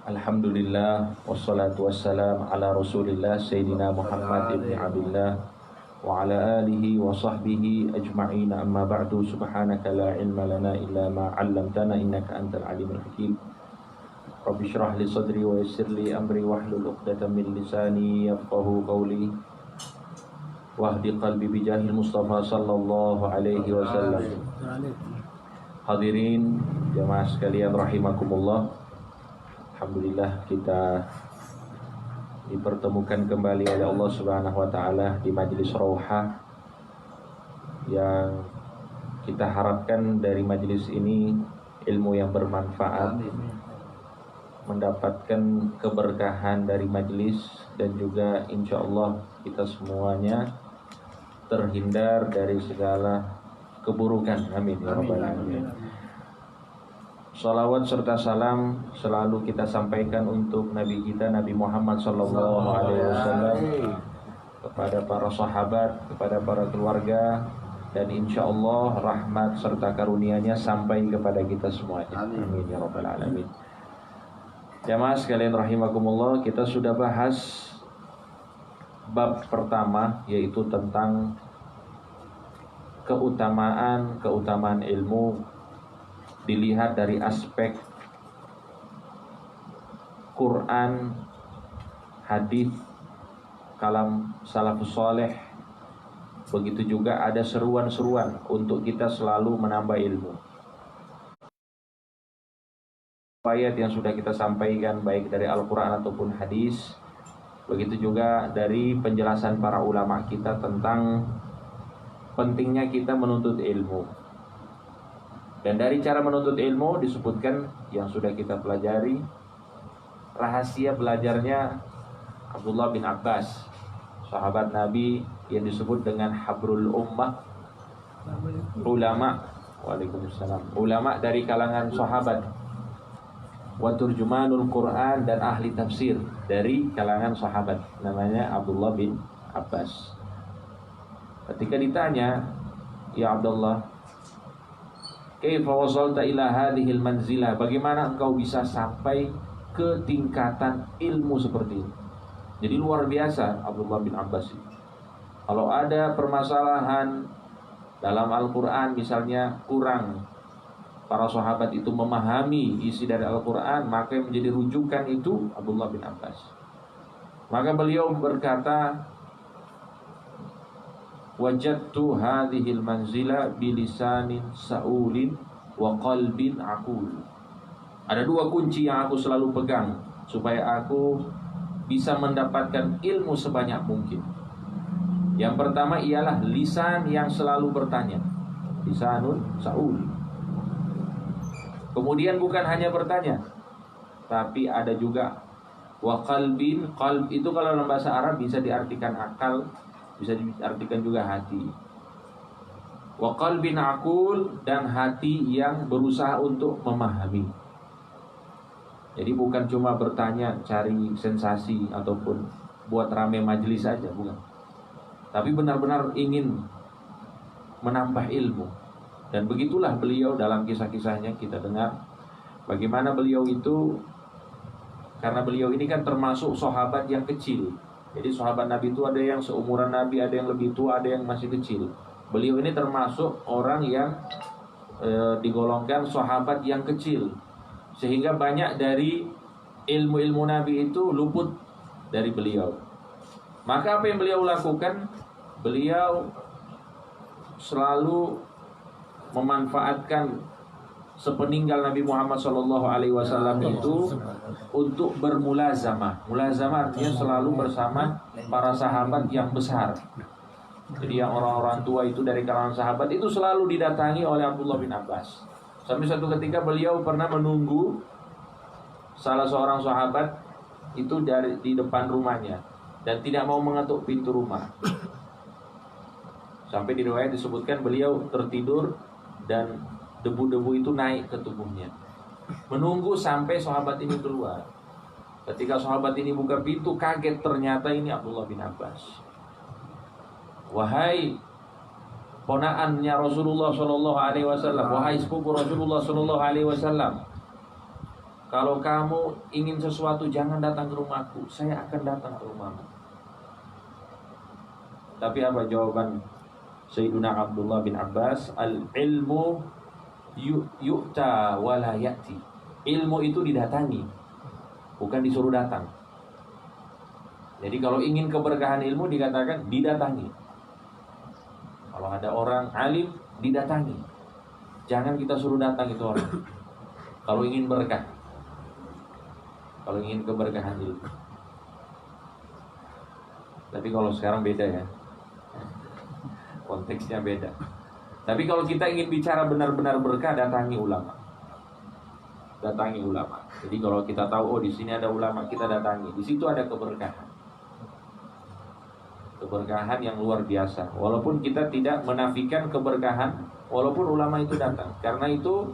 Alhamdulillah wassalatu wassalam ala Rasulillah Sayyidina Muhammad ibn Abdullah wa ala alihi wa sahbihi ajma'in, amma ba'du. Subhanaka la ilma lana illa ma 'allamtana innaka antal alimul hakim. Rabbi shrah li sadri wa yassir li amri wahlul 'uqdatam min lisani yafqahu qawli wahdi qalbi bijahil Mustafa sallallahu alaihi wasallam. Hadirin jamaah sekalian rahimakumullah, alhamdulillah kita dipertemukan kembali oleh Allah Subhanahu wa taala di majelis Rauhah yang kita harapkan dari majelis ini ilmu yang bermanfaat, mendapatkan keberkahan dari majelis, dan juga insya Allah kita semuanya terhindar dari segala keburukan. Amin ya rabbal alamin. Salawat serta salam selalu kita sampaikan untuk Nabi kita Nabi Muhammad sallallahu alaihi wasallam, kepada para sahabat, kepada para keluarga, dan insya Allah rahmat serta karunia-Nya sampai kepada kita semuanya. Amin ya rabbal alamin. Jamaah sekalian rahimakumullah, kita sudah bahas bab pertama, yaitu tentang keutamaan ilmu dilihat dari aspek Quran, hadis, kalam salafus saleh. Begitu juga ada seruan-seruan untuk kita selalu menambah ilmu. Ayat yang sudah kita sampaikan baik dari Al-Quran ataupun hadis, begitu juga dari penjelasan para ulama kita tentang pentingnya kita menuntut ilmu. Dan dari cara menuntut ilmu disebutkan yang sudah kita pelajari, rahasia belajarnya Abdullah bin Abbas, sahabat Nabi yang disebut dengan Habrul Ummah, ulama dari kalangan sahabat, wa turjumanul Quran, dan ahli tafsir dari kalangan sahabat, namanya Abdullah bin Abbas. Ketika ditanya, ya Abdullah, kaifa wasalta ila hadhil manzilah, bagaimana engkau bisa sampai ke tingkatan ilmu seperti ini? Jadi luar biasa Abdullah bin Abbas ini. Kalau ada permasalahan dalam Al-Quran misalnya kurang, para sahabat itu memahami isi dari Al-Quran, maka yang menjadi rujukan itu Abdullah bin Abbas. Maka beliau berkata, wajadtu hadhil manzila bilisanin sa'ulin wa qalbin aqul. Ada dua kunci yang aku selalu pegang supaya aku bisa mendapatkan ilmu sebanyak mungkin. Yang pertama ialah lisan yang selalu bertanya, lisanun sa'ul. Kemudian bukan hanya bertanya, tapi ada juga wa qalbin. Qalb itu kalau dalam bahasa Arab bisa diartikan akal, bisa diartikan juga hati. Wa qalbin aqul, dan hati yang berusaha untuk memahami. Jadi bukan cuma bertanya cari sensasi ataupun buat rame majelis saja, bukan. Tapi benar-benar ingin menambah ilmu. Dan begitulah beliau dalam kisah-kisahnya kita dengar bagaimana beliau itu, karena beliau ini kan termasuk sahabat yang kecil. Jadi sahabat Nabi itu ada yang seumuran Nabi, ada yang lebih tua, ada yang masih kecil. Beliau ini termasuk orang yang digolongkan sahabat yang kecil, sehingga banyak dari ilmu-ilmu Nabi itu luput dari beliau. Maka apa yang beliau lakukan? Beliau selalu memanfaatkan sepeninggal Nabi Muhammad SAW itu untuk bermulazamah. Mulazamah artinya selalu bersama para sahabat yang besar. Jadi yang orang-orang tua itu dari kalangan sahabat itu selalu didatangi oleh Abdullah bin Abbas. Sampai satu ketika beliau pernah menunggu salah seorang sahabat itu di depan rumahnya dan tidak mau mengetuk pintu rumah. Sampai di riwayat disebutkan beliau tertidur dan debu-debu itu naik ke tubuhnya. Menunggu sampai sahabat ini keluar. Ketika sahabat ini buka pintu, kaget ternyata ini Abdullah bin Abbas. Wahai ponaannya Rasulullah SAW, wahai sepupu Rasulullah SAW, kalau kamu ingin sesuatu jangan datang ke rumahku, saya akan datang ke rumahmu. Tapi apa jawaban Sayyiduna Abdullah bin Abbas? Al-ilmu yu'ta wa la ya'ti. Ilmu itu didatangi, bukan disuruh datang. Jadi kalau ingin keberkahan ilmu dikatakan didatangi. Kalau ada orang alim didatangi. Jangan kita suruh datang itu orang. Kalau ingin berkah, kalau ingin keberkahan ilmu. Tapi kalau sekarang beda ya, konteksnya beda. Tapi kalau kita ingin bicara benar-benar berkah, datangi ulama. Datangi ulama. Jadi kalau kita tahu oh di sini ada ulama, kita datangi. Di situ ada keberkahan. Keberkahan yang luar biasa. Walaupun kita tidak menafikan keberkahan, walaupun ulama itu datang, karena itu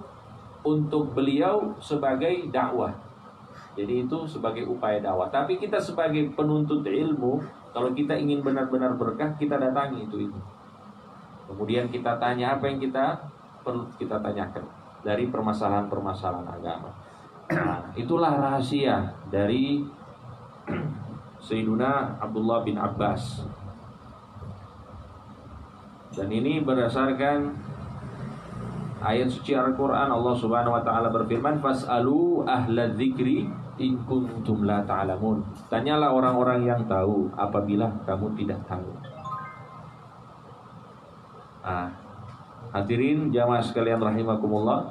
untuk beliau sebagai dakwah. Jadi itu sebagai upaya dakwah. Tapi kita sebagai penuntut ilmu, kalau kita ingin benar-benar berkah, kita datangi itu. Kemudian kita tanya apa yang kita perlu kita tanyakan dari permasalahan-permasalahan agama. Nah, itulah rahasia dari Sayyiduna Abdullah bin Abbas. Dan ini berdasarkan ayat suci Al-Quran. Allah subhanahu wa ta'ala berfirman, Fas'alu ahla dzikri in kuntum la ta'lamun. Tanyalah orang-orang yang tahu apabila kamu tidak tahu. Hadirin jamaah sekalian rahimakumullah,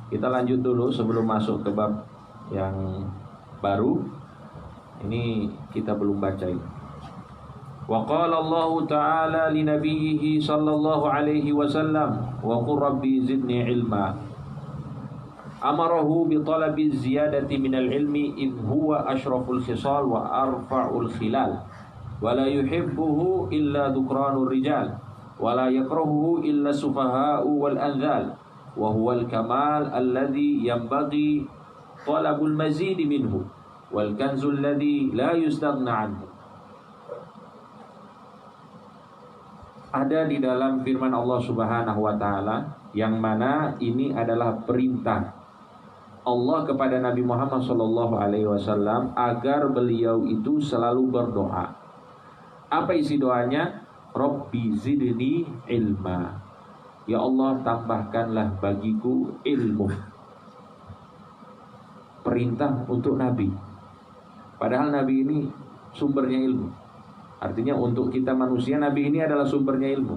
kita lanjut dulu sebelum masuk ke bab yang baru. Ini kita belum baca ini. Wa qala Allah ta'ala li nabiyhi sallallahu alaihi wasallam wa qur rabbi zidni ilma. Amarahu bi talabi ziyadati minal ilmi id huwa ashraful khisal wa arfa'ul khilal wa la yuhibbuhu illa dhukranur rijal wa la yakrahuhu illa sufaha'u wal anzal wa huwal kamal alladhi yanbaghi talabul mazid minhu wal kanzul ladzi la yustaghna anhu. Ada di dalam firman Allah Subhanahu wa taala yang mana ini adalah perintah Allah kepada Nabi Muhammad sallallahu alaihi wasallam agar beliau itu selalu berdoa. Apa isi doanya? Rabbi zidni ilma. Ya Allah, tambahkanlah bagiku ilmu. Perintah untuk Nabi. Padahal Nabi ini sumbernya ilmu. Artinya untuk kita manusia, Nabi ini adalah sumbernya ilmu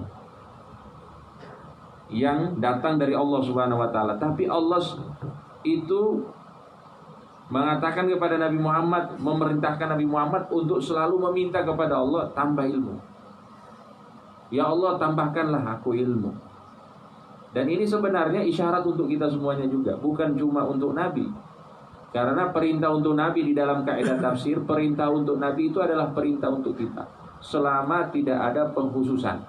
yang datang dari Allah Subhanahu wa ta'ala. Tapi Allah itu mengatakan kepada Nabi Muhammad, memerintahkan Nabi Muhammad untuk selalu meminta kepada Allah tambah ilmu. Ya Allah, tambahkanlah aku ilmu. Dan ini sebenarnya isyarat untuk kita semuanya juga, bukan cuma untuk Nabi. Karena perintah untuk Nabi di dalam kaidah tafsir, perintah untuk Nabi itu adalah perintah untuk kita, selama tidak ada pengkhususan.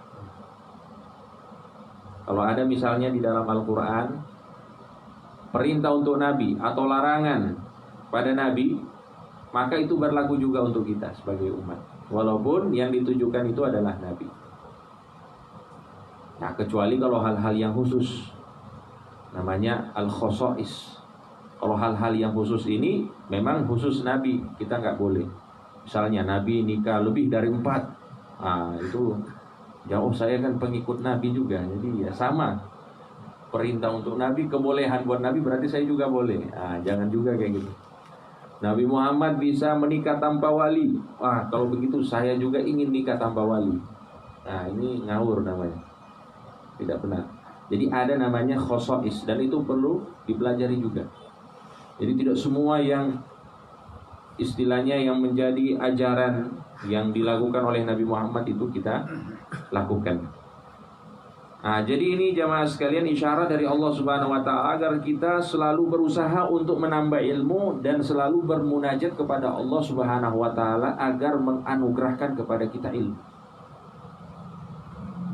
Kalau ada misalnya di dalam Al-Quran perintah untuk Nabi atau larangan pada Nabi, maka itu berlaku juga untuk kita sebagai umat, walaupun yang ditujukan itu adalah Nabi. Nah, kecuali kalau hal-hal yang khusus, namanya al-khosois. Kalau hal-hal yang khusus ini memang khusus Nabi, kita nggak boleh. Misalnya Nabi nikah lebih dari 4, itu jauh, saya kan pengikut Nabi juga, jadi ya sama. Perintah untuk Nabi, kebolehan buat Nabi, berarti saya juga boleh. Jangan juga kayak gitu. Nabi Muhammad bisa menikah tanpa wali. Kalau begitu saya juga ingin nikah tanpa wali. Ini ngawur namanya, tidak benar. Jadi ada namanya khosois, dan itu perlu dipelajari juga. Jadi tidak semua yang istilahnya yang menjadi ajaran yang dilakukan oleh Nabi Muhammad itu kita lakukan. Jadi ini jamaah sekalian isyarat dari Allah Subhanahu wa ta'ala agar kita selalu berusaha untuk menambah ilmu dan selalu bermunajat kepada Allah Subhanahu wa ta'ala agar menganugerahkan kepada kita ilmu.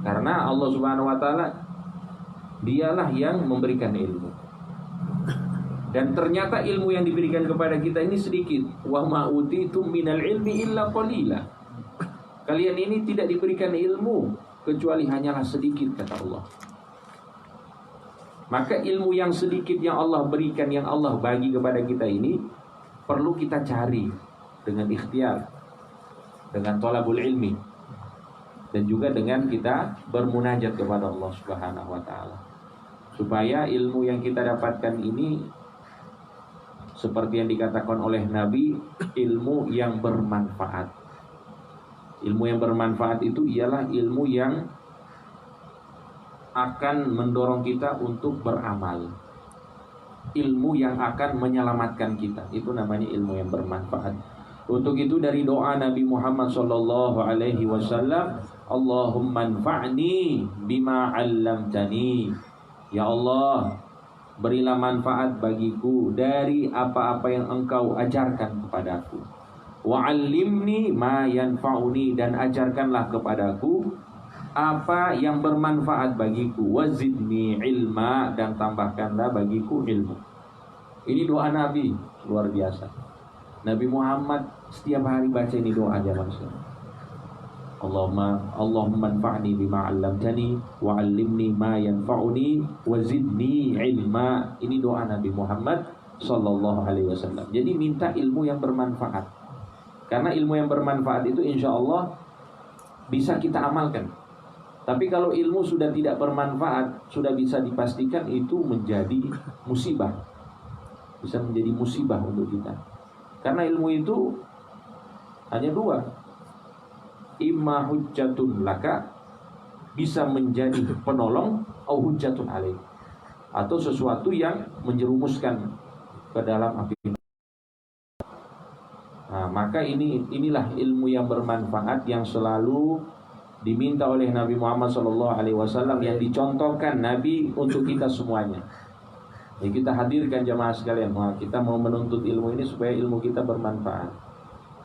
Karena Allah Subhanahu wa ta'ala dialah yang memberikan ilmu. Dan ternyata ilmu yang diberikan kepada kita ini sedikit. Wa ma utitum minal ilmi illa qalila. Kalian ini tidak diberikan ilmu kecuali hanyalah sedikit, kata Allah. Maka ilmu yang sedikit yang Allah berikan, yang Allah bagi kepada kita ini perlu kita cari dengan ikhtiar, dengan thalabul ilmi, dan juga dengan kita bermunajat kepada Allah Subhanahu wa taala. Supaya ilmu yang kita dapatkan ini seperti yang dikatakan oleh Nabi, ilmu yang bermanfaat. Ilmu yang bermanfaat itu ialah ilmu yang akan mendorong kita untuk beramal. Ilmu yang akan menyelamatkan kita, itu namanya ilmu yang bermanfaat. Untuk itu dari doa Nabi Muhammad sallallahu alaihi wasallam, Allahumma anfa'ni bima 'allamtani. Ya Allah, berilah manfaat bagiku dari apa-apa yang Engkau ajarkan kepadaku. Wa 'allimni ma yanfa'uni, dan ajarkanlah kepadaku apa yang bermanfaat bagiku. Wazidni ilma, dan tambahkanlah bagiku ilmu. Ini doa Nabi, luar biasa. Nabi Muhammad setiap hari baca ini doa zaman sekarang. Allahumma anfa'ni bima 'allamtani wa 'allimni ma yanfa'uni wazidni ilma. Ini doa Nabi Muhammad sallallahu alaihi wasallam. Jadi minta ilmu yang bermanfaat. Karena ilmu yang bermanfaat itu insya Allah bisa kita amalkan. Tapi kalau ilmu sudah tidak bermanfaat, sudah bisa dipastikan itu menjadi musibah. Bisa menjadi musibah untuk kita. Karena ilmu itu hanya dua. Imma hujjatun laka, bisa menjadi penolong, atau hujjatun alaik, atau sesuatu yang menjerumuskan ke dalam api. Nah, maka inilah ilmu yang bermanfaat yang selalu diminta oleh Nabi Muhammad SAW, yang dicontohkan Nabi untuk kita semuanya. Jadi kita hadirkan jamaah sekalian, kita mau menuntut ilmu ini supaya ilmu kita bermanfaat.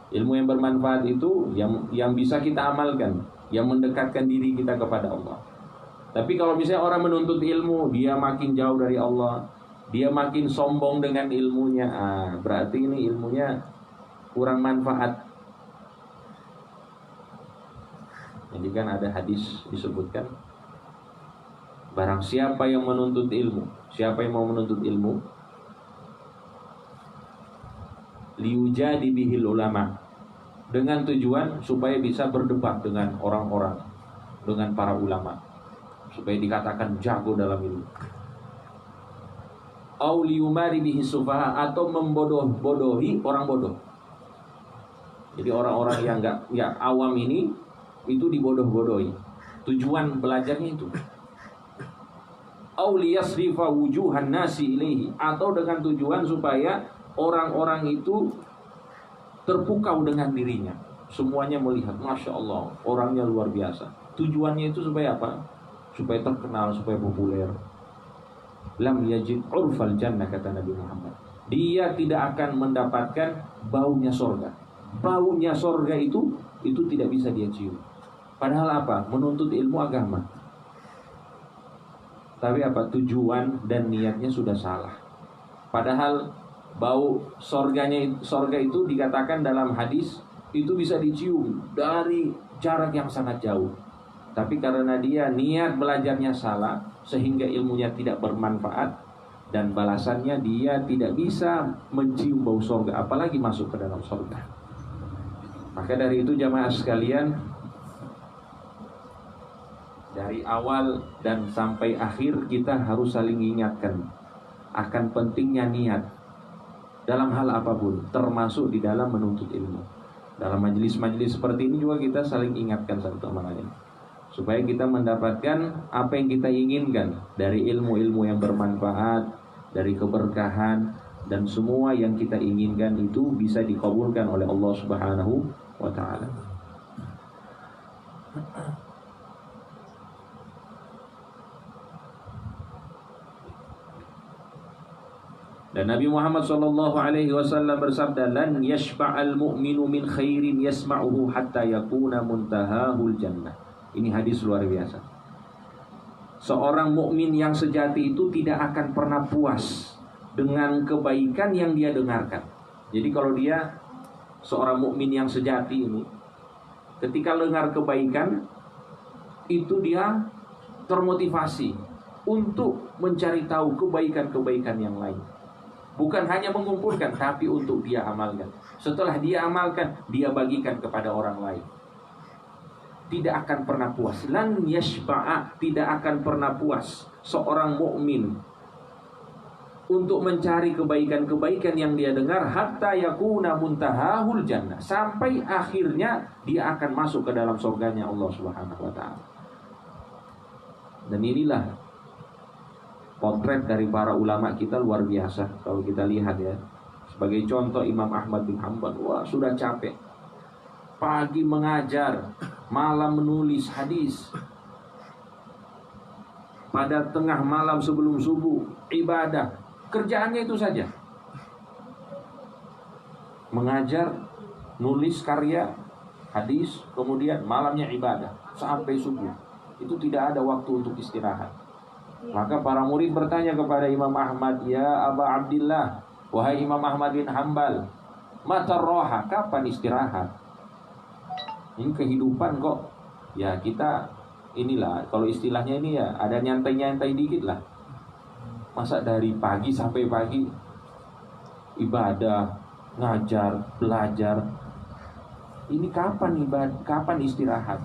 Ilmu yang bermanfaat itu yang bisa kita amalkan, yang mendekatkan diri kita kepada Allah. Tapi kalau misalnya orang menuntut ilmu, dia makin jauh dari Allah, dia makin sombong dengan ilmunya, berarti ini ilmunya kurang manfaat. Jadi kan ada hadis disebutkan, barang siapa yang menuntut ilmu, siapa yang mau menuntut ilmu, liujadi bihil ulama, dengan tujuan supaya bisa berdebat dengan orang-orang, dengan para ulama, supaya dikatakan jago dalam ilmu. Au liumari bihi sufaha, atau membodoh-bodohi orang bodoh. Jadi orang-orang yang awam ini itu dibodoh-bodohi. Tujuan belajarnya itu. Au liyasrifa wujuhan nasi ilaihi, atau dengan tujuan supaya orang-orang itu terpukau dengan dirinya. Semuanya melihat, Masya Allah, orangnya luar biasa. Tujuannya itu supaya apa? Supaya terkenal, supaya populer. Lam yajid urfal jannah, kata Nabi Muhammad. Dia tidak akan mendapatkan baunya sorga. Baunya sorga itu tidak bisa dia cium. Padahal apa? Menuntut ilmu agama. Tapi apa? Tujuan dan niatnya sudah salah. Padahal bau sorga itu dikatakan dalam hadis itu bisa dicium dari jarak yang sangat jauh. Tapi karena dia niat belajarnya salah, sehingga ilmunya tidak bermanfaat, dan balasannya dia tidak bisa mencium bau sorga, apalagi masuk ke dalam sorga. Maka dari itu jamaah sekalian, dari awal dan sampai akhir kita harus saling ingatkan akan pentingnya niat dalam hal apapun, termasuk di dalam menuntut ilmu. Dalam majelis-majelis seperti ini juga kita saling ingatkan satu sama lain, supaya kita mendapatkan apa yang kita inginkan dari ilmu-ilmu yang bermanfaat, dari keberkahan, dan semua yang kita inginkan itu bisa dikabulkan oleh Allah Subhanahu wa ta'ala. Dan Nabi Muhammad SAW bersabda, lan yashba'al mu'minu min khairin yasma'uhu hatta yakuna muntahahul jannah. Ini hadis luar biasa. Seorang mukmin yang sejati itu tidak akan pernah puas dengan kebaikan yang dia dengarkan. Jadi kalau dia seorang mukmin yang sejati ini, ketika dengar kebaikan itu dia termotivasi untuk mencari tahu kebaikan-kebaikan yang lain. Bukan hanya mengumpulkan, tapi untuk dia amalkan. Setelah dia amalkan, dia bagikan kepada orang lain. Tidak akan pernah puas. Lan yashba'a, tidak akan pernah puas seorang mukmin untuk mencari kebaikan-kebaikan yang dia dengar, hatta yakuna muntahahul jannah, sampai akhirnya dia akan masuk ke dalam surganya Allah Subhanahu wa taala. Dan inilah potret dari para ulama kita luar biasa. Kalau kita lihat ya, sebagai contoh Imam Ahmad bin Hanbal, wah sudah capek, pagi mengajar, malam menulis hadis, pada tengah malam sebelum subuh ibadah, kerjaannya itu saja, mengajar, nulis karya hadis, kemudian malamnya ibadah sampai subuh. Itu tidak ada waktu untuk istirahat. Maka para murid bertanya kepada Imam Ahmad, ya Aba Abdillah, wahai Imam Ahmad bin Hanbal, mata roha, kapan istirahat? Ini kehidupan kok. Ya kita inilah, kalau istilahnya ini ya ada nyantai-nyantai dikit lah. Masa dari pagi sampai pagi ibadah, ngajar, belajar. Ini kapan ibadah, kapan istirahat?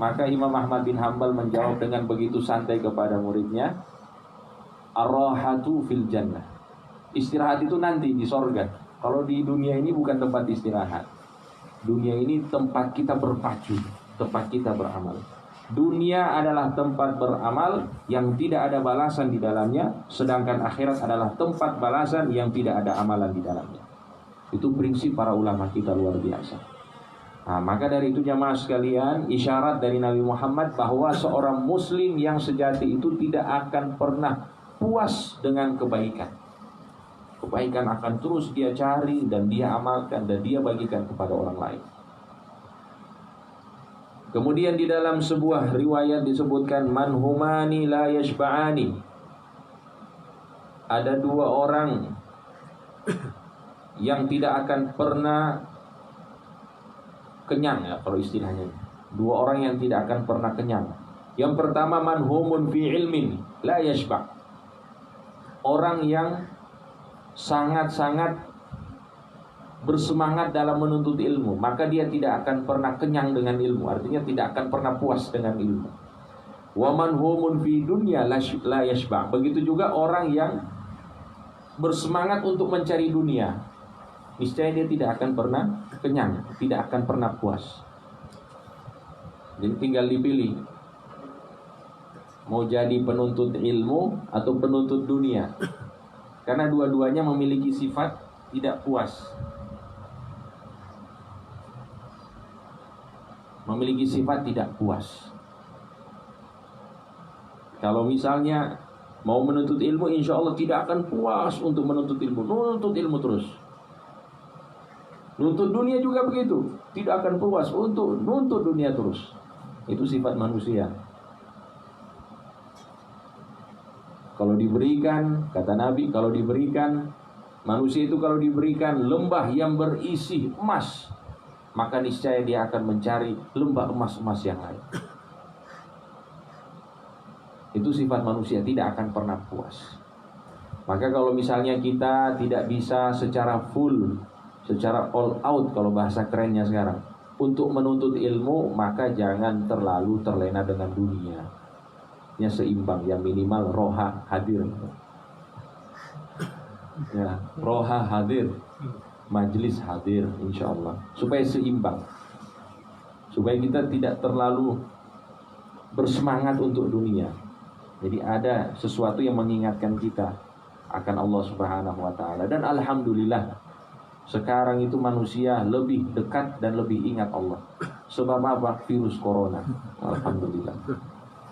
Maka Imam Ahmad bin Hanbal menjawab dengan begitu santai kepada muridnya, ar-rahatu fil jannah. Istirahat itu nanti di sorga. Kalau di dunia ini bukan tempat istirahat. Dunia ini tempat kita berpacu, tempat kita beramal. Dunia adalah tempat beramal yang tidak ada balasan di dalamnya, sedangkan akhirat adalah tempat balasan yang tidak ada amalan di dalamnya. Itu prinsip para ulama kita luar biasa. Nah, maka dari itu jamaah sekalian, isyarat dari Nabi Muhammad bahwa seorang muslim yang sejati itu tidak akan pernah puas dengan kebaikan. Kebaikan akan terus dia cari dan dia amalkan dan dia bagikan kepada orang lain. Kemudian di dalam sebuah riwayat disebutkan manhumani la yashba'ani. Ada dua orang yang tidak akan pernah kenyang, ya kalau istilahnya. Dua orang yang tidak akan pernah kenyang. Yang pertama manhumun fi ilmin la yashba'. Orang yang sangat-sangat bersemangat dalam menuntut ilmu, maka dia tidak akan pernah kenyang dengan ilmu. Artinya tidak akan pernah puas dengan ilmu. Wa manhumun fi dunya la yashba'. Begitu juga orang yang bersemangat untuk mencari dunia, niscaya dia tidak akan pernah kenyang, tidak akan pernah puas. Jadi tinggal dipilih, mau jadi penuntut ilmu atau penuntut dunia. Karena dua-duanya memiliki sifat tidak puas. Memiliki sifat tidak puas. Kalau misalnya mau menuntut ilmu, insya Allah tidak akan puas untuk menuntut ilmu. Menuntut ilmu terus. Nuntut dunia juga begitu, tidak akan puas untuk nuntut dunia terus. Itu sifat manusia. Kalau diberikan, kata Nabi, kalau diberikan, manusia itu kalau diberikan lembah yang berisi emas, maka niscaya dia akan mencari lembah emas-emas yang lain. Itu sifat manusia, tidak akan pernah puas. Maka kalau misalnya kita tidak bisa secara full, secara all out kalau bahasa kerennya sekarang, untuk menuntut ilmu, maka jangan terlalu terlena dengan dunia. Ya seimbang, ya minimal roha hadir. Ya, roha hadir, majlis hadir, insya Allah. Supaya seimbang, supaya kita tidak terlalu bersemangat untuk dunia. Jadi ada sesuatu yang mengingatkan kita akan Allah Subhanahu wa ta'ala. Dan alhamdulillah, sekarang itu manusia lebih dekat dan lebih ingat Allah. Sebab apa? Virus corona. Alhamdulillah.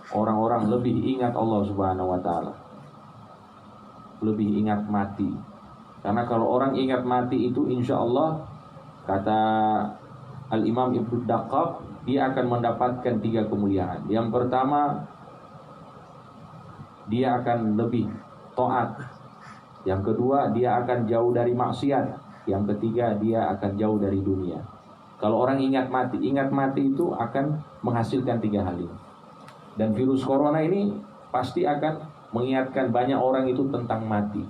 Orang-orang lebih ingat Allah Subhanahu wa ta'ala. Lebih ingat mati. Karena kalau orang ingat mati itu insya Allah, kata Al-Imam Ibnu Daqqaq, dia akan mendapatkan 3 kemuliaan. Yang pertama, dia akan lebih taat. Yang kedua, dia akan jauh dari maksiat. Yang ketiga, dia akan jauh dari dunia. Kalau orang ingat mati itu akan menghasilkan 3 hal ini. Dan virus corona ini pasti akan mengingatkan banyak orang itu tentang mati.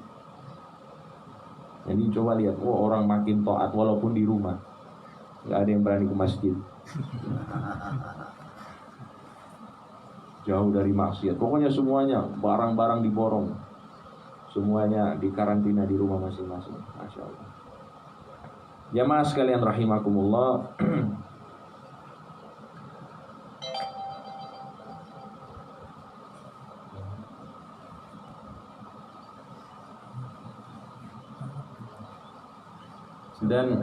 Jadi coba lihat, orang makin taat walaupun di rumah, nggak ada yang berani ke masjid, jauh dari maksiat. Pokoknya semuanya barang-barang diborong, semuanya dikarantina di rumah masing-masing. Masya Allah. Jamaah sekalian rahimakumullah. Dan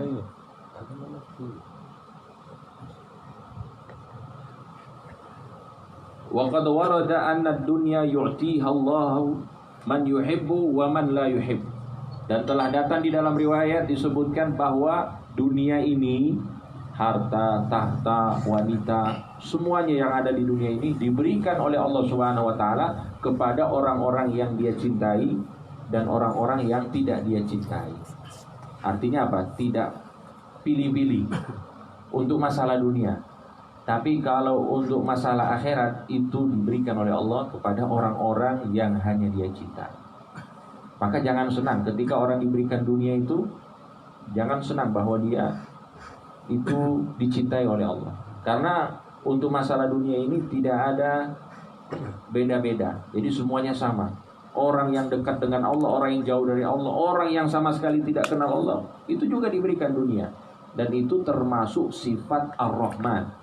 waqad warada anna ad-dunya yu'tiha Allahu man yuhibbu wa man la yuhib. Dan telah datang di dalam riwayat disebutkan bahwa dunia ini, harta, tahta, wanita, semuanya yang ada di dunia ini diberikan oleh Allah Subhanahu wa taala kepada orang-orang yang Dia cintai dan orang-orang yang tidak Dia cintai. Artinya apa? Tidak pilih-pilih untuk masalah dunia. Tapi kalau untuk masalah akhirat itu diberikan oleh Allah kepada orang-orang yang hanya Dia cinta. Maka jangan senang ketika orang diberikan dunia itu, jangan senang bahwa dia itu dicintai oleh Allah. Karena untuk masalah dunia ini tidak ada beda-beda. Jadi semuanya sama. Orang yang dekat dengan Allah, orang yang jauh dari Allah, orang yang sama sekali tidak kenal Allah, itu juga diberikan dunia. Dan itu termasuk sifat Ar-Rahman.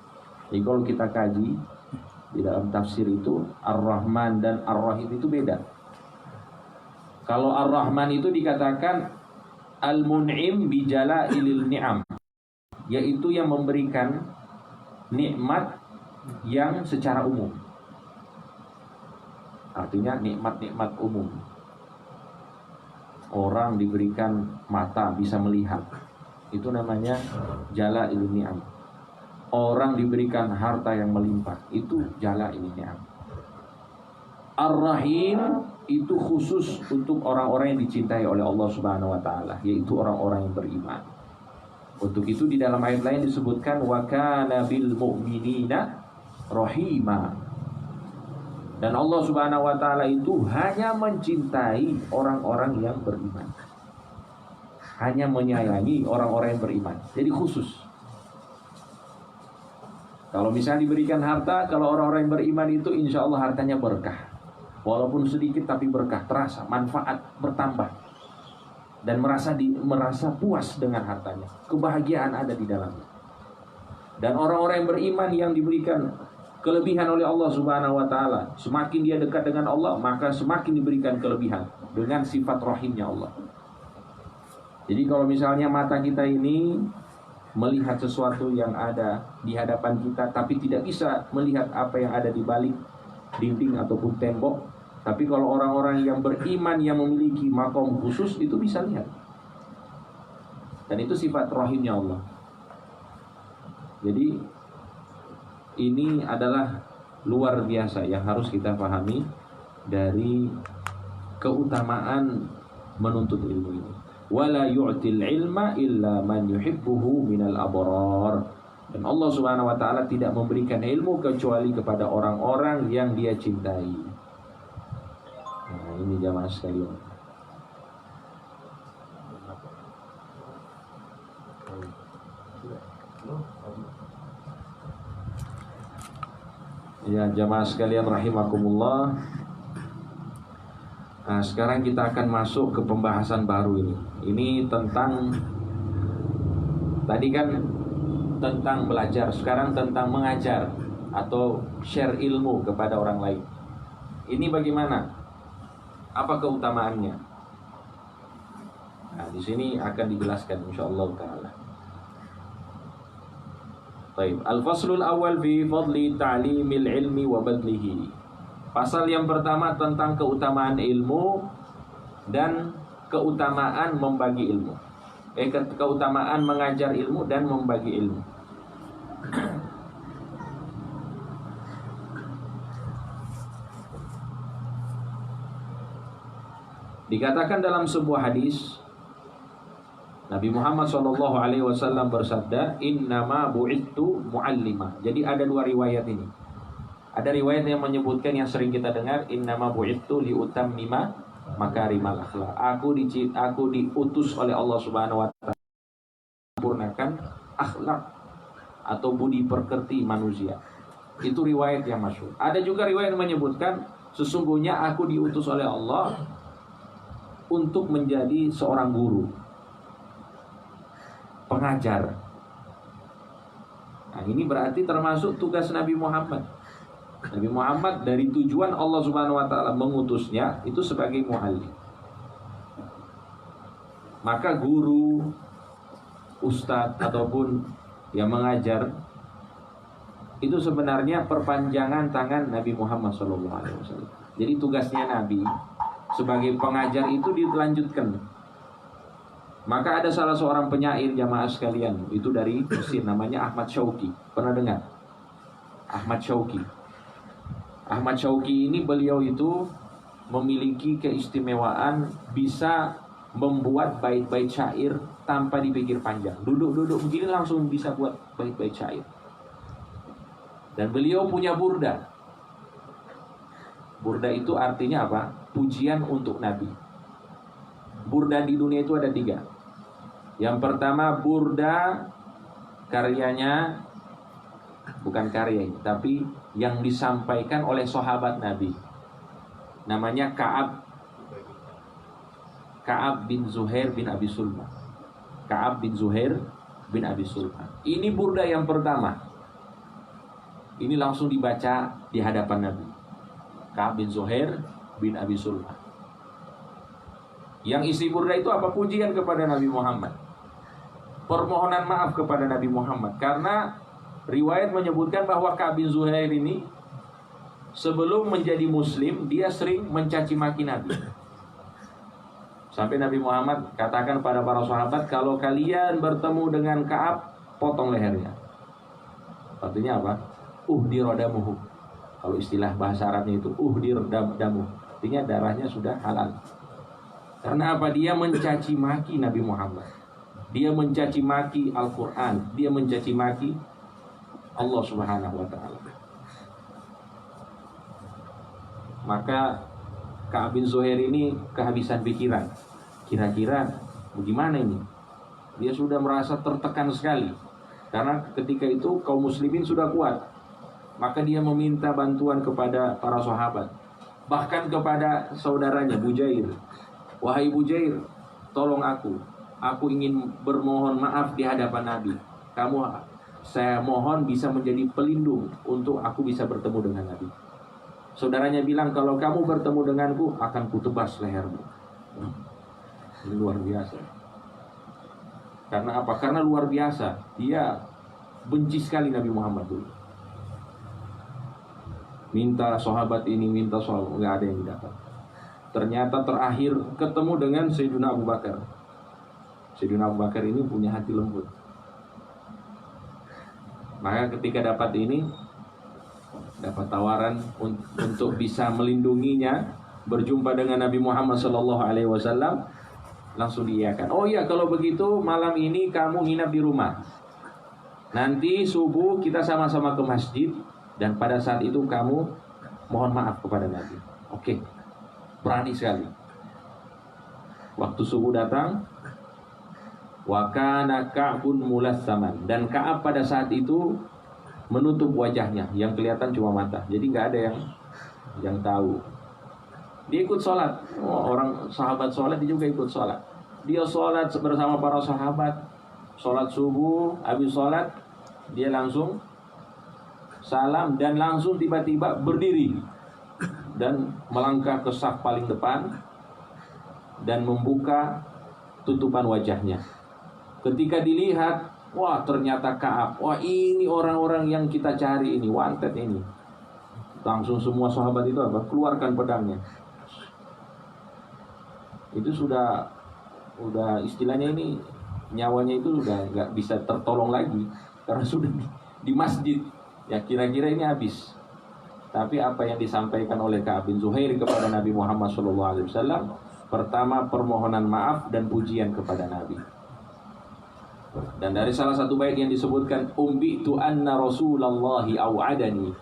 Jadi kalau kita kaji di dalam tafsir itu, Ar-Rahman dan Ar-Rahim itu beda. Kalau Ar-Rahman itu dikatakan Al-Mun'im bijalailil ni'am, yaitu yang memberikan nikmat yang secara umum. Artinya nikmat-nikmat umum. Orang diberikan mata bisa melihat, itu namanya jalailul ni'am. Orang diberikan harta yang melimpah, itu jalailul ni'am. Ar-Rahim itu khusus untuk orang-orang yang dicintai oleh Allah Subhanahu wa taala, yaitu orang-orang yang beriman. Untuk itu di dalam ayat lain disebutkan wa kana bil mu'minina rahima. Dan Allah Subhanahu wa taala itu hanya mencintai orang-orang yang beriman. Hanya menyayangi orang-orang yang beriman. Jadi khusus. Kalau misalnya diberikan harta, kalau orang-orang yang beriman itu insya Allah hartanya berkah. Walaupun sedikit tapi berkah, terasa, manfaat bertambah. Dan merasa puas dengan hartanya. Kebahagiaan ada di dalamnya. Dan orang-orang yang beriman yang diberikan kelebihan oleh Allah Subhanahu wa taala, semakin dia dekat dengan Allah, maka semakin diberikan kelebihan dengan sifat rahimnya Allah. Jadi kalau misalnya mata kita ini melihat sesuatu yang ada di hadapan kita, tapi tidak bisa melihat apa yang ada di balik dinding ataupun tembok, tapi kalau orang-orang yang beriman yang memiliki makom khusus itu bisa lihat. Dan itu sifat rahimnya Allah. Jadi ini adalah luar biasa yang harus kita pahami dari keutamaan menuntut ilmu ini. Wala yu'til ilma illa man yuhibbuhu minal abrar. Dan Allah Subhanahu wa taala tidak memberikan ilmu kecuali kepada orang-orang yang Dia cintai. Nah, ini jamaah sekalian. Ya, jamaah sekalian rahimakumullah. Nah, sekarang kita akan masuk ke pembahasan baru ini. Ini tentang, tadi kan tentang belajar, sekarang tentang mengajar atau share ilmu kepada orang lain. Ini bagaimana? Apa keutamaannya? Nah, di sini akan dijelaskan insyaallah taala. Baik, al-faslul awal fi fadli ta'limil ilmi wa badlihi. Pasal yang pertama tentang keutamaan ilmu dan keutamaan membagi ilmu. Keutamaan mengajar ilmu dan membagi ilmu. Dikatakan dalam sebuah hadis, Nabi Muhammad SAW bersabda, innama bu'ittu mu'allima. Jadi ada dua riwayat ini. Ada riwayat yang menyebutkan yang sering kita dengar, innama bu'itsu liutammima makarimal akhlak. Aku diutus oleh Allah Subhanahu wa taala sempurnakan akhlak atau budi pekerti manusia. Itu riwayat yang masyhur. Ada juga riwayat yang menyebutkan sesungguhnya aku diutus oleh Allah untuk menjadi seorang guru, pengajar. Nah, ini berarti termasuk tugas Nabi Muhammad. Nabi Muhammad dari tujuan Allah Subhanahu wa taala mengutusnya itu sebagai muallim. Maka guru, ustadz ataupun yang mengajar itu sebenarnya perpanjangan tangan Nabi Muhammad SAW. Jadi tugasnya Nabi sebagai pengajar itu dilanjutkan. Maka ada salah seorang penyair jamaah sekalian, itu dari Mesir, namanya Ahmad Syauqi. Pernah dengar? Ahmad Syauqi. Ahmad Syauqi ini beliau itu memiliki keistimewaan bisa membuat bait-bait syair tanpa dipikir panjang. Duduk-duduk begini langsung bisa buat bait-bait syair. Dan beliau punya burda. Burda itu artinya apa? Pujian untuk Nabi. Burda di dunia itu ada 3. Yang pertama burda karyanya, bukan karya ini, tapi yang disampaikan oleh sahabat Nabi. Namanya Ka'ab bin Zuhair bin Abi Sulma. Ka'ab bin Zuhair bin Abi Sulma. Ini burda yang pertama. Ini langsung dibaca di hadapan Nabi. Ka'ab bin Zuhair bin Abi Sulma. Yang isi burda itu apa? Pujian kepada Nabi Muhammad, permohonan maaf kepada Nabi Muhammad. Karena riwayat menyebutkan bahwa Ka'ab bin Zuhair ini sebelum menjadi muslim dia sering mencaci maki Nabi. Sampai Nabi Muhammad katakan pada para sahabat, kalau kalian bertemu dengan Ka'ab, potong lehernya. Artinya apa? Uhdir damuhu. Kalau istilah bahasa Arabnya itu uhdir damuhu. Artinya darahnya sudah halal. Karena apa? Dia mencaci maki Nabi Muhammad. Dia mencaci maki Al-Quran. Dia mencaci maki Allah Subhanahu wa ta'ala. Maka Ka'ab bin Zuhair ini kehabisan pikiran. Kira-kira bagaimana ini? Dia sudah merasa tertekan sekali. Karena ketika itu kaum muslimin sudah kuat. Maka dia meminta bantuan kepada para sahabat. Bahkan kepada saudaranya Bujair. Wahai Bujair, tolong aku. Aku ingin bermohon maaf di hadapan Nabi. Saya mohon bisa menjadi pelindung untuk aku bisa bertemu dengan Nabi. Saudaranya bilang, kalau kamu bertemu denganku, akan kutebas lehermu. Ini luar biasa. Karena apa? Karena luar biasa. Dia benci sekali Nabi Muhammad dulu. Minta sahabat ini, minta sahabat, nggak ada yang didapat. Ternyata terakhir ketemu dengan Sayyidina Abu Bakar. Sayyidina Abu Bakar ini punya hati lembut. Maka ketika dapat ini, dapat tawaran untuk bisa melindunginya, berjumpa dengan Nabi Muhammad SAW, langsung diiyakan. Oh iya, kalau begitu malam ini kamu nginap di rumah. Nanti subuh kita sama-sama ke masjid, dan pada saat itu kamu mohon maaf kepada Nabi. Oke, berani sekali. Waktu subuh datang, wa kana Ka'bun mulassaman, dan Ka'ab pada saat itu menutup wajahnya, yang kelihatan cuma mata. Jadi nggak ada yang tahu. Dia ikut sholat. Orang sahabat sholat, dia juga ikut sholat. Dia sholat bersama para sahabat. Sholat subuh, habis sholat dia langsung salam dan langsung tiba-tiba berdiri dan melangkah ke saf paling depan dan membuka tutupan wajahnya. Ketika dilihat, wah ternyata Ka'ab. Wah ini orang-orang yang kita cari ini, wanted ini. Langsung semua sahabat itu apa? Keluarkan pedangnya. Itu sudah istilahnya ini, nyawanya itu sudah nggak bisa tertolong lagi karena sudah di masjid. Ya kira-kira ini habis. Tapi apa yang disampaikan oleh Ka'ab bin Zuhair kepada Nabi Muhammad SAW, pertama permohonan maaf dan pujian kepada Nabi. Dan dari salah satu bait yang disebutkan, umbitu anna Rasulullahi au'adani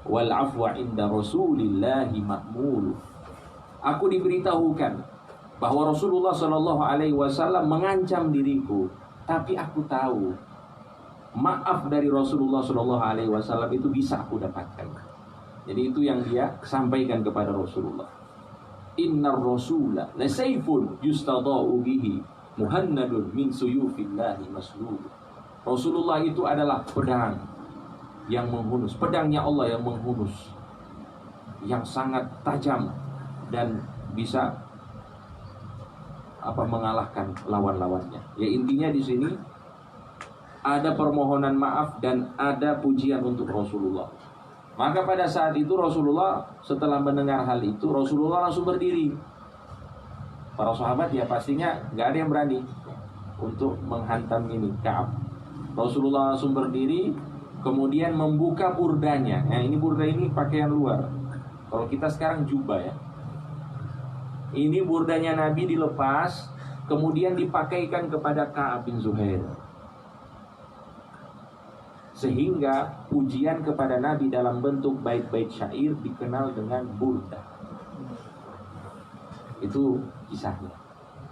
wal afwa inda Rasulillahi ma'mul. Aku diberitahukan bahwa Rasulullah Shallallahu Alaihi Wasallam mengancam diriku, tapi aku tahu maaf dari Rasulullah Shallallahu Alaihi Wasallam itu bisa aku dapatkan. Jadi itu yang dia sampaikan kepada Rasulullah. Innar rasula la sayfun yustada'u bihi muhannadun min suyufillahi maslul. Rasulullah itu adalah pedang yang menghunus, pedangnya Allah yang menghunus, yang sangat tajam dan bisa mengalahkan lawan-lawannya. Ya, intinya di sini ada permohonan maaf dan ada pujian untuk Rasulullah. Maka pada saat itu Rasulullah setelah mendengar hal itu, Rasulullah langsung berdiri. Para sahabat ya pastinya nggak ada yang berani untuk menghantam ini Ka'ab. Rasulullah langsung berdiri, kemudian membuka burdanya. Nah, ini burda ini pakaian luar. Kalau kita sekarang jubah ya. Ini burdanya Nabi dilepas, kemudian dipakaikan kepada Ka'ab bin Zuhair. Sehingga pujian kepada Nabi dalam bentuk bait-bait syair dikenal dengan burda. Itu kisahnya.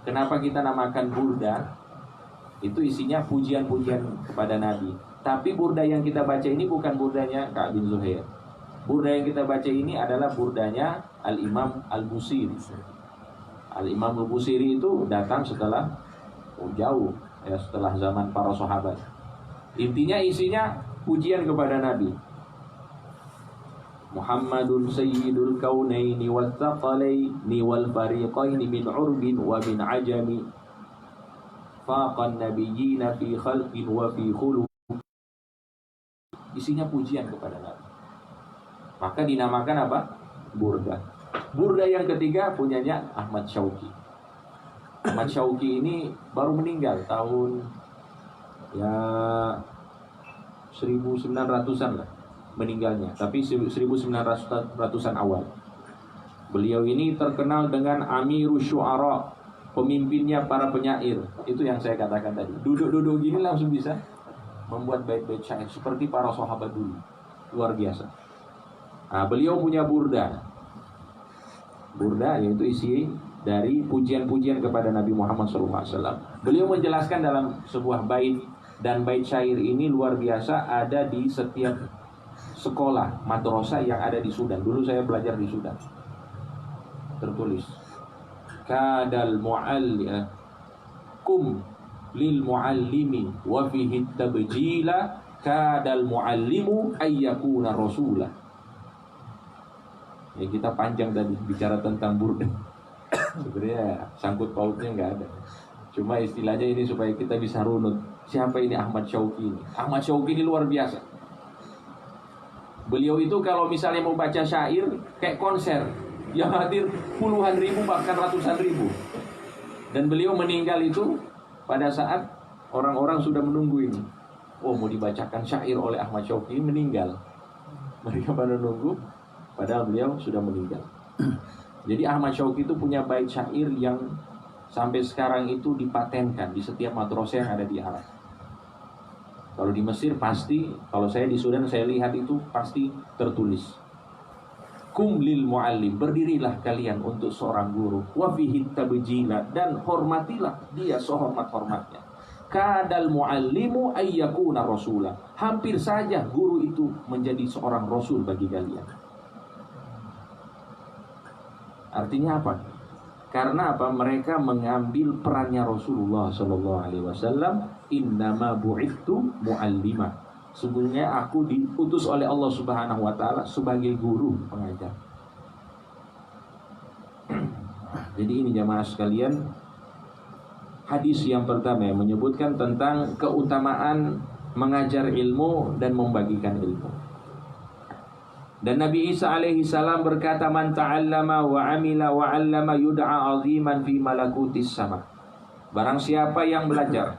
Kenapa kita namakan burda? Itu isinya pujian-pujian kepada Nabi. Tapi burda yang kita baca ini bukan burdanya Ka'ab bin Zuhair. Burda yang kita baca ini adalah burdanya Al-Imam Al-Busiri. Al-Imam Al-Busiri itu datang setelah jauh ya, setelah zaman para sahabat. Intinya isinya pujian kepada Nabi. Muhammadun sayyidul kaunaini wal thaqalaini wal fariqaini min urbin wa min ajami. Faqan nabiyyina fi khalqin wa fi khuluq. Isinya pujian kepada Nabi. Maka dinamakan apa? Burda. Burda yang ketiga punyanya Ahmad Syauqi. Ahmad Syauqi ini baru meninggal tahun ya 1900-an lah meninggalnya, tapi 1900-an awal. Beliau ini terkenal dengan Amirus Syu'ara, pemimpinnya para penyair. Itu yang saya katakan tadi. Duduk-duduk gini langsung bisa membuat bait-bait syair seperti para sahabat dulu. Luar biasa. Nah, beliau punya burda. Burda yaitu isi dari pujian-pujian kepada Nabi Muhammad SAW. Beliau menjelaskan dalam sebuah bait, dan bait syair ini luar biasa, ada di setiap sekolah madrasah yang ada di Sudan. Dulu saya belajar di Sudan. Tertulis kadal mu'allim kum lil muallimi wa fihi tabjila kadal muallimu ayyakuna rasulah. Ya, kita panjang tadi bicara tentang burda. Sebenarnya sangkut pautnya nggak ada. Cuma istilahnya ini supaya kita bisa runut. Siapa ini Ahmad Syauqi ini? Ahmad Syauqi ini luar biasa. Beliau itu kalau misalnya mau baca syair kayak konser, yang hadir puluhan ribu bahkan ratusan ribu. Dan beliau meninggal itu pada saat orang-orang sudah menunggu ini. Oh, mau dibacakan syair oleh Ahmad Syauqi, meninggal. Mereka pada nunggu, padahal beliau sudah meninggal. Jadi Ahmad Syauqi itu punya bait syair yang sampai sekarang itu dipatenkan di setiap madrasah yang ada di Arab. Kalau di Mesir pasti, kalau saya di Sudan saya lihat itu pasti tertulis. Kum lil muallim, berdirilah kalian untuk seorang guru. Wa fihi tabjila, dan hormatilah dia sehormat-hormatnya. Kadal muallimu ayyakuna rasulah. Hampir saja guru itu menjadi seorang rasul bagi kalian. Artinya apa? Karena apa? Mereka mengambil perannya Rasulullah Sallallahu Alaihi Wasallam. Innama bu'ithu mu'allima. Sebenarnya aku diutus oleh Allah Subhanahu Wa Taala sebagai guru pengajar. Jadi ini jamaah sekalian, hadis yang pertama yang menyebutkan tentang keutamaan mengajar ilmu dan membagikan ilmu. Dan Nabi Isa alaihi salam berkata, man ta'allama wa amila wa 'allama yud'a 'aziman fi malakutis sama. Barang siapa yang belajar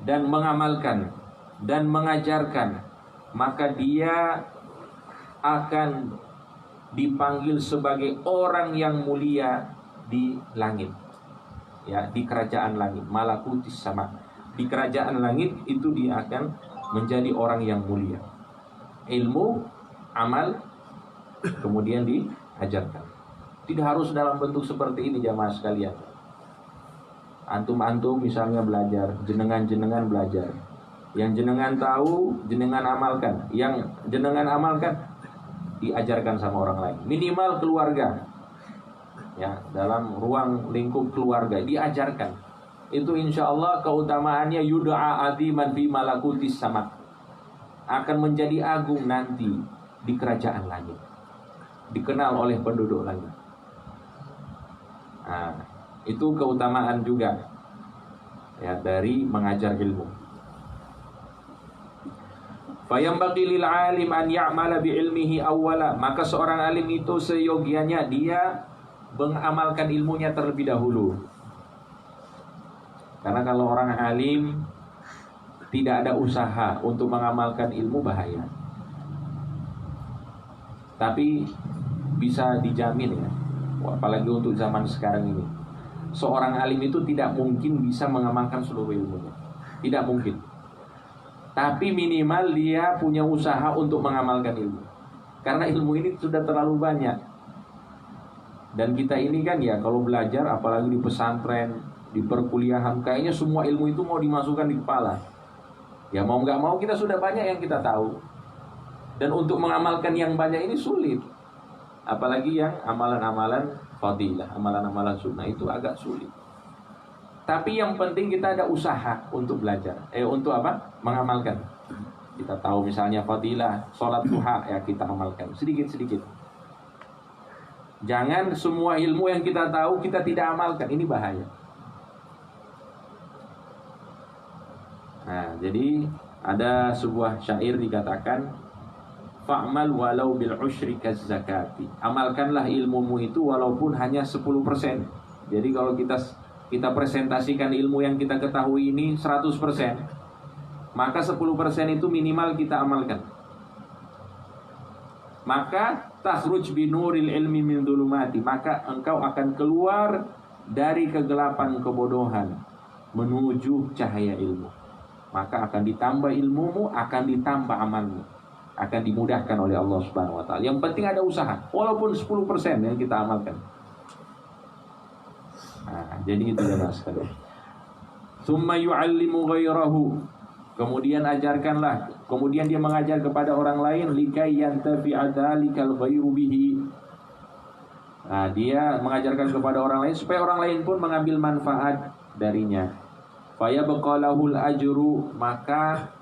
dan mengamalkan dan mengajarkan, maka dia akan dipanggil sebagai orang yang mulia di langit, ya, di kerajaan langit, malakutis sama. di kerajaan langit, itu dia akan menjadi orang yang mulia. Ilmu, amal, kemudian diajarkan. Tidak harus dalam bentuk seperti ini jamaah sekalian. Antum-antum misalnya belajar, jenengan-jenengan belajar. Yang jenengan tahu, jenengan amalkan. Yang jenengan amalkan, diajarkan sama orang lain. Minimal keluarga, ya, dalam ruang lingkup keluarga diajarkan. Itu insya Allah keutamaannya yud'a aziman fi malakutis sama, akan menjadi agung nanti di kerajaan langit, dikenal oleh penduduk langit. Nah, itu keutamaan juga ya dari mengajar ilmu. Fayambaqi lil alim an ya'mala bi ilmihi awwala, maka seorang alim itu seyogianya dia mengamalkan ilmunya terlebih dahulu. Karena kalau orang alim tidak ada usaha untuk mengamalkan ilmu, bahaya. Tapi bisa dijamin ya, apalagi untuk zaman sekarang ini, seorang alim itu tidak mungkin bisa mengamalkan seluruh ilmunya. Tidak mungkin. Tapi minimal dia punya usaha untuk mengamalkan ilmu. Karena ilmu ini sudah terlalu banyak. Dan kita ini kan ya, kalau belajar apalagi di pesantren, di perkuliahan, kayaknya semua ilmu itu mau dimasukkan di kepala. Ya mau nggak mau kita sudah banyak yang kita tahu. Dan untuk mengamalkan yang banyak ini sulit. Apalagi yang amalan-amalan fadilah, amalan-amalan sunnah itu agak sulit. Tapi yang penting kita ada usaha untuk belajar. Untuk apa? Mengamalkan. Kita tahu misalnya fadilah, sholat duha, ya kita amalkan sedikit-sedikit. Jangan semua ilmu yang kita tahu kita tidak amalkan, ini bahaya. Nah, jadi ada sebuah syair dikatakan, fa'mal walau bil usyri kaz zakati. Amalkanlah ilmumu itu walaupun hanya 10%. Jadi kalau kita presentasikan ilmu yang kita ketahui ini 100%, maka 10% itu minimal kita amalkan. Maka takhruj binuril ilmi min dhulumati, maka engkau akan keluar dari kegelapan kebodohan menuju cahaya ilmu. Maka akan ditambah ilmumu, akan ditambah amalmu, akan dimudahkan oleh Allah Subhanahu wa taala. Yang penting ada usaha, walaupun 10% yang kita amalkan. Nah, jadi itu ya mas. Tsumma yu'allimu ghairahu, kemudian ajarkanlah, kemudian dia mengajar kepada orang lain, likai yantafi'a dzalikal ghairu bihi. Nah, dia mengajarkan kepada orang lain supaya orang lain pun mengambil manfaat darinya. Fayabqalahul ajru, maka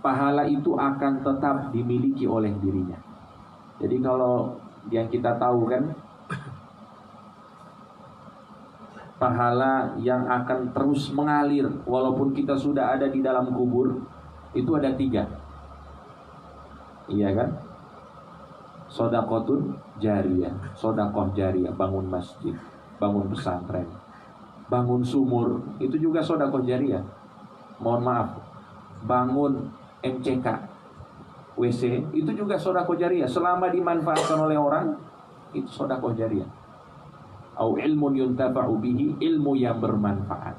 pahala itu akan tetap dimiliki oleh dirinya. Jadi kalau yang kita tahu kan, pahala yang akan terus mengalir walaupun kita sudah ada di dalam kubur, itu ada 3. Iya kan? Shadaqatun jariyah, sedekah jariyah, bangun masjid, bangun pesantren, bangun sumur, itu juga sedekah jariyah. Mohon maaf, bangun MCK, WC, itu juga sedekah jariyah. Selama dimanfaatkan oleh orang, itu sedekah jariyah. Au ilmun yuntafa'u bihi, ilmu yang bermanfaat,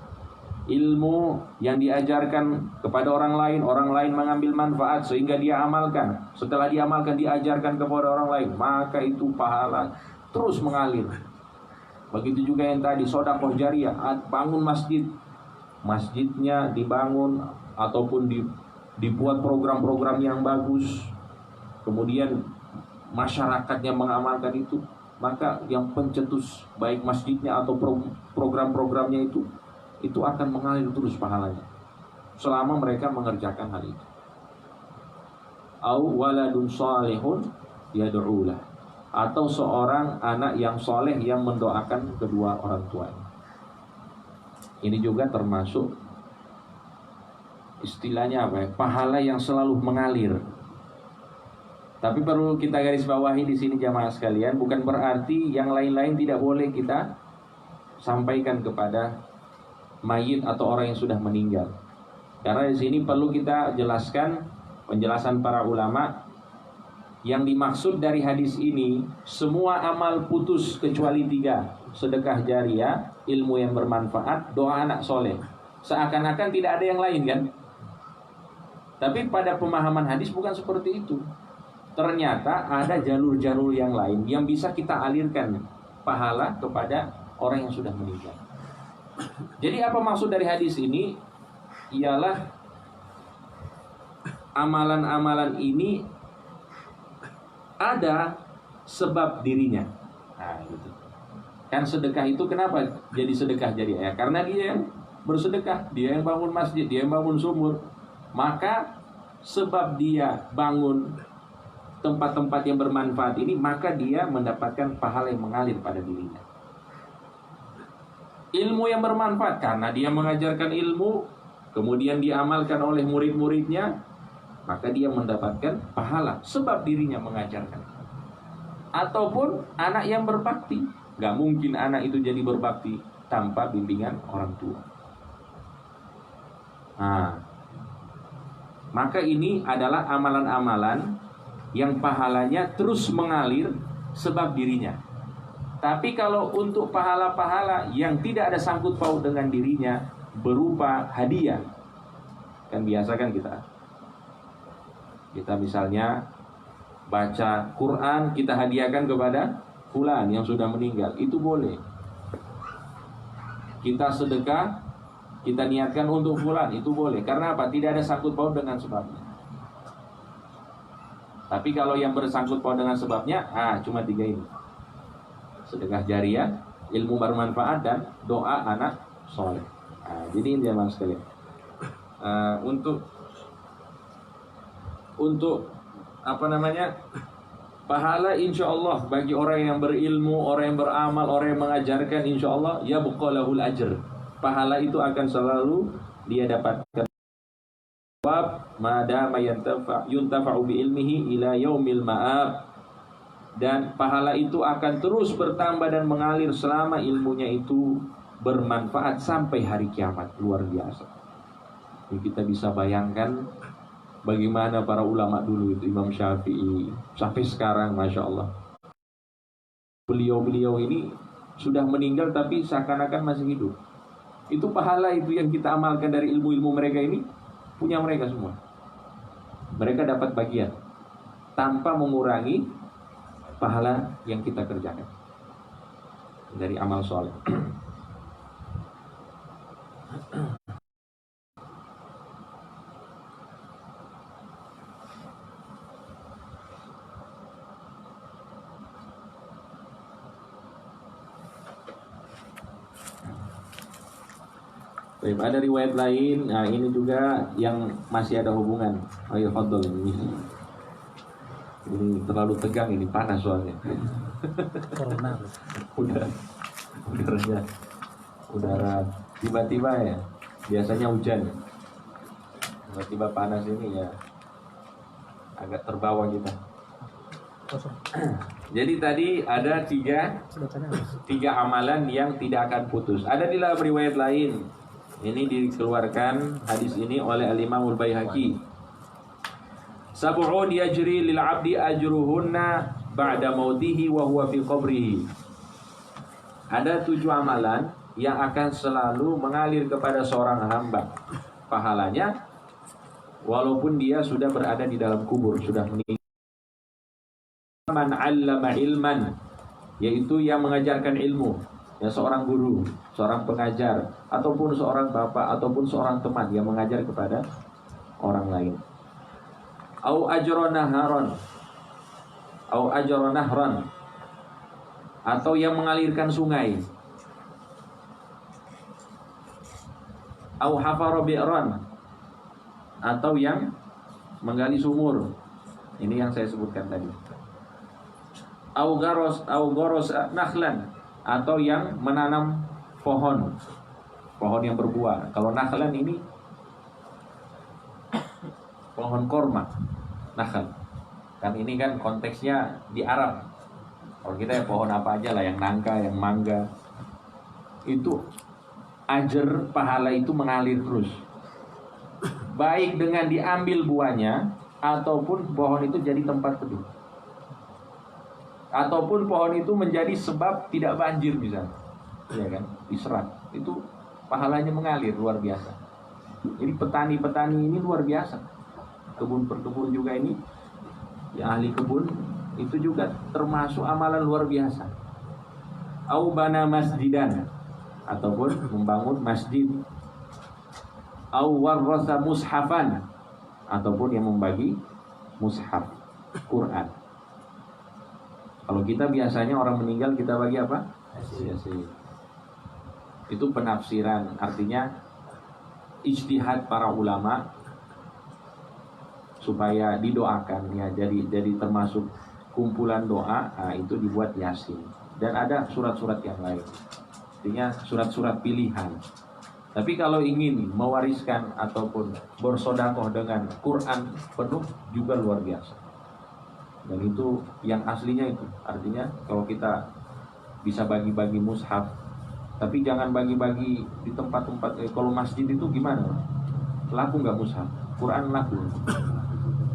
ilmu yang diajarkan kepada orang lain mengambil manfaat sehingga dia amalkan. Setelah diamalkan, diajarkan kepada orang lain, maka itu pahala terus mengalir. Begitu juga yang tadi sedekah jariyah, bangun masjid, masjidnya dibangun ataupun dibuat program-program yang bagus, kemudian masyarakatnya mengamalkan itu, maka yang pencetus baik masjidnya atau program-programnya itu akan mengalir terus pahalanya selama mereka mengerjakan hal itu. Au waladun salihun yad'ulah, atau seorang anak yang soleh yang mendoakan kedua orang tuanya. Ini juga termasuk istilahnya apa ya? Pahala yang selalu mengalir. Tapi perlu kita garis bawahi di sini jamaah sekalian, bukan berarti yang lain-lain tidak boleh kita sampaikan kepada mayit atau orang yang sudah meninggal. Karena di sini perlu kita jelaskan penjelasan para ulama. Yang dimaksud dari hadis ini, semua amal putus kecuali 3: sedekah jariyah, ilmu yang bermanfaat, doa anak soleh. Seakan-akan tidak ada yang lain kan? Tapi pada pemahaman hadis bukan seperti itu. Ternyata ada jalur-jalur yang lain yang bisa kita alirkan pahala kepada orang yang sudah meninggal. Jadi apa maksud dari hadis ini? Ialah amalan-amalan ini ada sebab dirinya. Nah, gitu. Kan sedekah itu kenapa jadi sedekah jadi ya? Karena dia yang bersedekah, dia yang bangun masjid, dia yang bangun sumur. Maka sebab dia bangun tempat-tempat yang bermanfaat ini, maka dia mendapatkan pahala yang mengalir pada dirinya. Ilmu yang bermanfaat karena dia mengajarkan ilmu, kemudian diamalkan oleh murid-muridnya, maka dia mendapatkan pahala sebab dirinya mengajarkan. Ataupun anak yang berbakti, gak mungkin anak itu jadi berbakti tanpa bimbingan orang tua. Nah, maka ini adalah amalan-amalan yang pahalanya terus mengalir sebab dirinya. Tapi kalau untuk pahala-pahala yang tidak ada sangkut paut dengan dirinya berupa hadiah, kan biasa kan kita misalnya baca Quran, kita hadiahkan kepada fulan yang sudah meninggal, itu boleh. Kita sedekah, kita niatkan untuk fulan, itu boleh. Karena apa? Tidak ada sangkut paut dengan sebabnya. Tapi kalau yang bersangkut paut dengan sebabnya, cuma 3 ini: sedekah jariah, ilmu bermanfaat, dan doa anak soleh. Jadi ini teman sekalian, untuk pahala insya Allah bagi orang yang berilmu, orang yang beramal, orang yang mengajarkan, insya Allah ya buqalahul ajr. Pahala itu akan selalu dia dapatkan. Madama yuntafa'u bi ilmihi ila yaumil ma'ab. Dan pahala itu akan terus bertambah dan mengalir selama ilmunya itu bermanfaat sampai hari kiamat. Luar biasa. Jadi kita bisa bayangkan bagaimana para ulama dulu itu, Imam Syafi'i sampai sekarang, Masya Allah. Beliau-beliau ini sudah meninggal tapi seakan-akan masih hidup. Itu pahala itu yang kita amalkan dari ilmu-ilmu mereka ini, punya mereka semua. Mereka dapat bagian tanpa mengurangi pahala yang kita kerjakan dari amal soleh. Ada riwayat lain, nah ini juga yang masih ada hubungan. Ayo fadhol ini. Ini terlalu tegang, ini panas soalnya. Corona. Udara tiba-tiba ya. Biasanya hujan. Tiba-tiba panas ini ya. Agak terbawa kita. Jadi tadi ada tiga amalan yang tidak akan putus. Ada di dalam riwayat lain. Ini dikeluarkan hadis ini oleh Al-Imam Al-Baihaqi. Sab'un yajri lil 'abdi ajruhunna ba'da mautihi wa huwa fi qabrihi. Ada 7 amalan yang akan selalu mengalir kepada seorang hamba pahalanya walaupun dia sudah berada di dalam kubur, sudah meninggal. Man 'allama ilman, yaitu yang mengajarkan ilmu. Ya, seorang guru, seorang pengajar, ataupun seorang bapak, ataupun seorang teman yang mengajar kepada orang lain. Au ajra nahran, atau yang mengalirkan sungai. Au hafara bi'ran, atau yang menggali sumur. Ini yang saya sebutkan tadi. Au garos nakhlan, atau yang menanam pohon yang berbuah. Kalau nakhlan ini pohon korma, nakhl. Kan ini kan konteksnya di Arab. Kalau kita ya pohon apa aja lah, yang nangka, yang mangga. Itu ajar pahala itu mengalir terus. Baik dengan diambil buahnya ataupun pohon itu jadi tempat teduh. Ataupun pohon itu menjadi sebab tidak banjir misalnya, ya kan, diserat, itu pahalanya mengalir luar biasa. Jadi petani-petani ini luar biasa. Kebun-perkebun juga ini, ya ahli kebun itu juga termasuk amalan luar biasa. Au bana masjidan, ataupun membangun masjid. Au warrasa mushafan, ataupun yang membagi mushaf Quran. Kalau kita biasanya orang meninggal kita bagi apa? Yasin. Itu penafsiran, artinya ijtihad para ulama supaya didoakan ya, jadi termasuk kumpulan doa. Nah, itu dibuat yasin. Dan ada surat-surat yang lain, artinya surat-surat pilihan. Tapi kalau ingin mewariskan ataupun bersodakoh dengan Quran penuh juga luar biasa. Dan itu yang aslinya itu, artinya kalau kita bisa bagi-bagi mushaf, tapi jangan bagi-bagi di tempat-tempat. Kalau masjid itu gimana? Laku nggak mushaf? Quran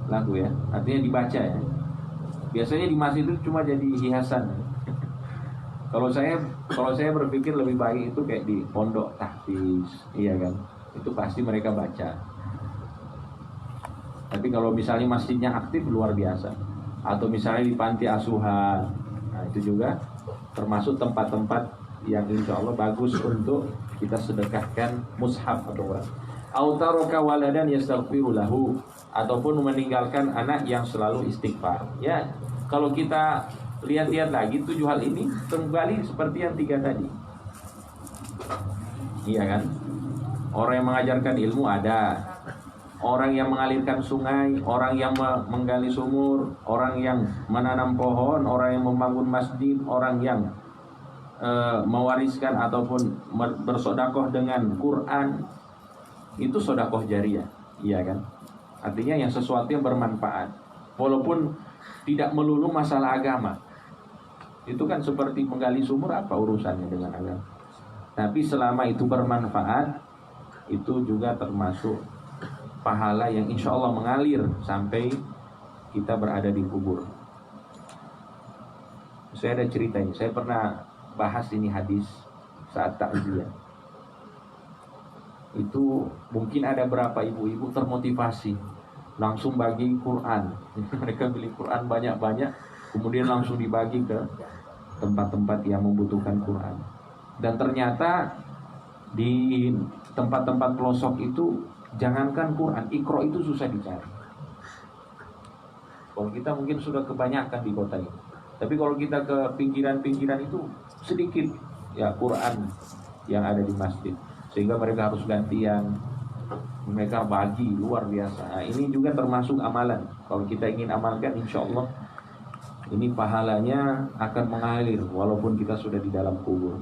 laku ya, artinya dibaca ya. Biasanya di masjid itu cuma jadi hiasan. Kalau saya berpikir lebih baik itu kayak di pondok tahfiz, iya kan? Itu pasti mereka baca. Tapi kalau misalnya masjidnya aktif luar biasa, atau misalnya di panti asuhan, nah itu juga termasuk tempat-tempat yang insya Allah bagus untuk kita sedekahkan mushaf atau Quran. Autaroka waladan yastaghfiru lahu, ataupun meninggalkan anak yang selalu istighfar. Ya, kalau kita lihat-lihat lagi 7 hal ini kembali seperti yang 3 tadi. Iya kan? Orang yang mengajarkan ilmu ada, orang yang mengalirkan sungai, orang yang menggali sumur, orang yang menanam pohon, orang yang membangun masjid, orang yang mewariskan ataupun bersodakoh dengan Quran. Itu sodakoh jariyah, iya kan? Artinya yang sesuatu yang bermanfaat, walaupun tidak melulu masalah agama. Itu kan seperti menggali sumur, apa urusannya dengan agama? Tapi selama itu bermanfaat, itu juga termasuk pahala yang insya Allah mengalir sampai kita berada di kubur. Saya ada ceritanya, saya pernah bahas ini hadis saat takziah. Itu mungkin ada berapa ibu-ibu termotivasi langsung bagi Quran. Mereka beli Quran banyak-banyak, kemudian langsung dibagi ke tempat-tempat yang membutuhkan Quran. Dan ternyata di tempat-tempat pelosok itu jangankan Quran, Iqra itu susah dicari. Kalau kita mungkin sudah kebanyakan di kota ini, tapi kalau kita ke pinggiran-pinggiran itu sedikit ya Quran yang ada di masjid, sehingga mereka harus gantian, mereka bagi luar biasa. Nah, ini juga termasuk amalan. Kalau kita ingin amalkan, insya Allah ini pahalanya akan mengalir walaupun kita sudah di dalam kubur.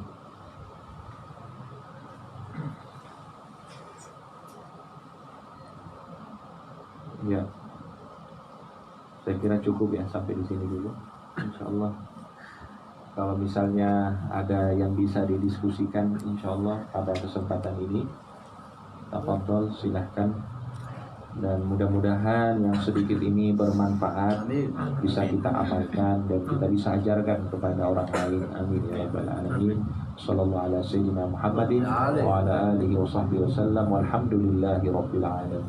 Ya, saya kira cukup ya sampai di sini dulu. Insya Allah kalau misalnya ada yang bisa didiskusikan, insya Allah pada kesempatan ini, tafadhol silahkan. Dan mudah-mudahan yang sedikit ini bermanfaat, bisa kita amalkan dan kita bisa ajarkan kepada orang lain. Amin ya rabbal alamin. Sallallahu ala sayyidina Muhammadin wa ala alihi wa sahbihi wasallam, walhamdulillahi rabbil alamin.